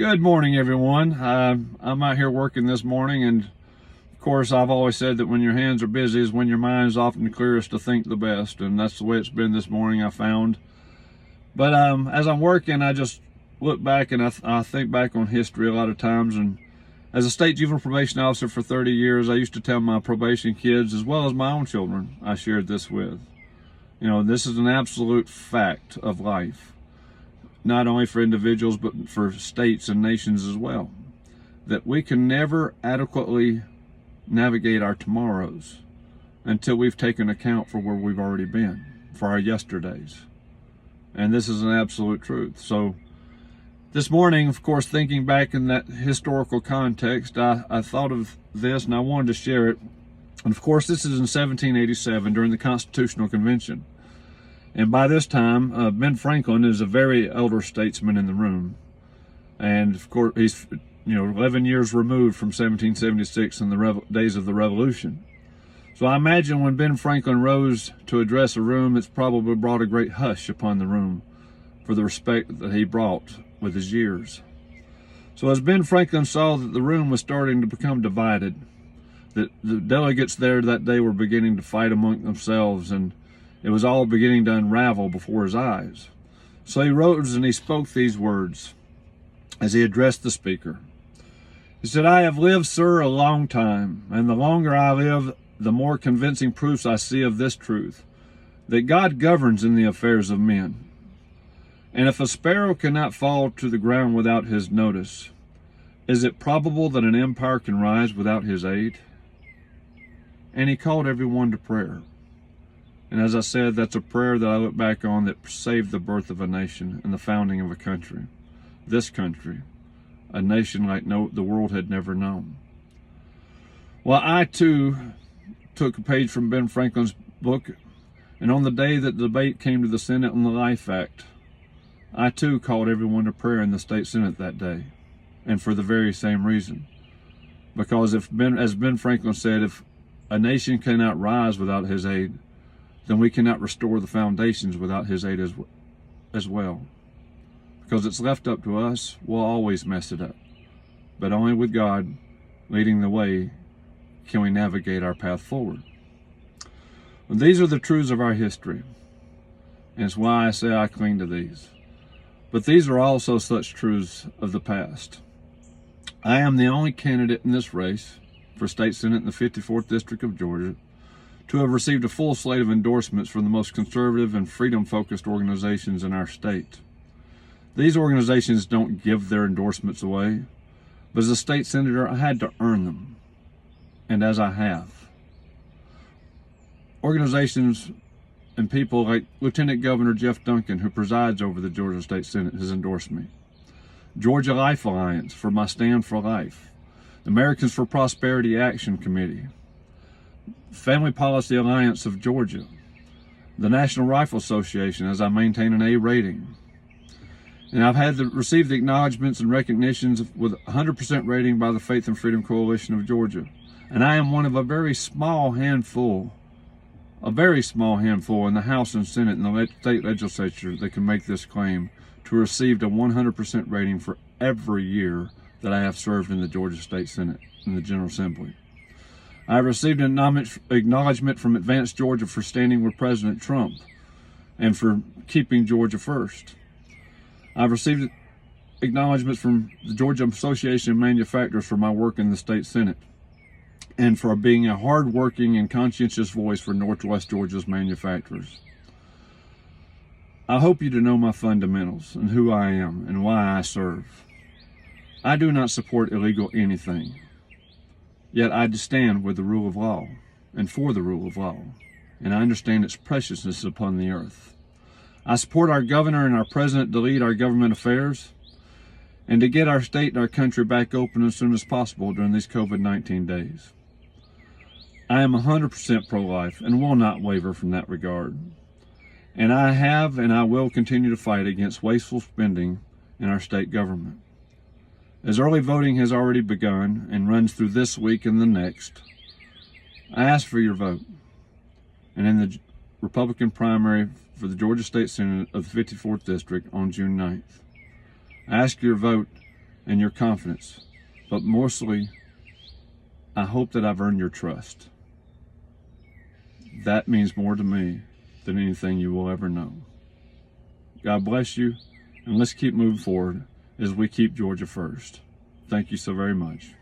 Good morning, everyone. I'm out here working this morning, and of course, I've always said that when your hands are busy is when your mind is often the clearest to think the best, and that's the way it's been this morning, I found. But as I'm working, I just look back and I think back on history a lot of times. And as a state juvenile probation officer for 30 years, I used to tell my probation kids, as well as my own children, I shared this with. You know, this is an absolute fact of life, not only for individuals, but for states and nations as well, that we can never adequately navigate our tomorrows until we've taken account for where we've already been, for our yesterdays. And this is an absolute truth. So this morning, of course, thinking back in that historical context, I thought of this and I wanted to share it. And of course, this is in 1787 during the Constitutional Convention. And by this time, Ben Franklin is a very elder statesman in the room. And of course, he's 11 years removed from 1776 and the days of the Revolution. So I imagine when Ben Franklin rose to address a room, it's probably brought a great hush upon the room for the respect that he brought with his years. So as Ben Franklin saw that the room was starting to become divided, that the delegates there that day were beginning to fight among themselves, and it was all beginning to unravel before his eyes. So he rose and he spoke these words as he addressed the speaker. He said, "I have lived, sir, a long time, and the longer I live, the more convincing proofs I see of this truth, that God governs in the affairs of men. And if a sparrow cannot fall to the ground without his notice, is it probable that an empire can rise without his aid?" And he called everyone to prayer. And as I said, that's a prayer that I look back on that saved the birth of a nation and the founding of a country. This country, a nation like the world had never known. Well, I too took a page from Ben Franklin's book, and on the day that the debate came to the Senate on the Life Act, I too called everyone to prayer in the state Senate that day, and for the very same reason. Because as Ben Franklin said, if a nation cannot rise without his aid, then we cannot restore the foundations without his aid as well. Because it's left up to us, we'll always mess it up. But only with God leading the way can we navigate our path forward. And these are the truths of our history, and it's why I say I cling to these. But these are also such truths of the past. I am the only candidate in this race for State Senate in the 54th District of Georgia to have received a full slate of endorsements from the most conservative and freedom-focused organizations in our state. These organizations don't give their endorsements away, but as a state senator, I had to earn them, and as I have. Organizations and people like Lieutenant Governor Jeff Duncan, who presides over the Georgia State Senate, has endorsed me. Georgia Life Alliance for my stand for life. Americans for Prosperity Action Committee. Family Policy Alliance of Georgia. The National Rifle Association, as I maintain an A rating. And I've received the acknowledgments and recognitions with 100% rating by the Faith and Freedom Coalition of Georgia. And I am one of a very small handful in the House and Senate and the state legislature that can make this claim to receive a 100% rating for every year that I have served in the Georgia State Senate in the General Assembly. I received an acknowledgement from Advance Georgia for standing with President Trump and for keeping Georgia first. I've received acknowledgments from the Georgia Association of Manufacturers for my work in the state Senate and for being a hard-working and conscientious voice for Northwest Georgia's manufacturers. I hope you to know my fundamentals and who I am and why I serve. I do not support illegal anything, yet I stand with the rule of law and for the rule of law, and I understand its preciousness upon the earth. I support our governor and our president to lead our government affairs and to get our state and our country back open as soon as possible during these COVID-19 days. I am 100% pro-life and will not waver from that regard. And I have and I will continue to fight against wasteful spending in our state government. As early voting has already begun and runs through this week and the next, I ask for your vote. And in the Republican primary for the Georgia State Senate of the 54th District on June 9th, I ask your vote and your confidence, but mostly, I hope that I've earned your trust. That means more to me than anything you will ever know. God bless you, and let's keep moving forward as we keep Georgia first. Thank you so very much.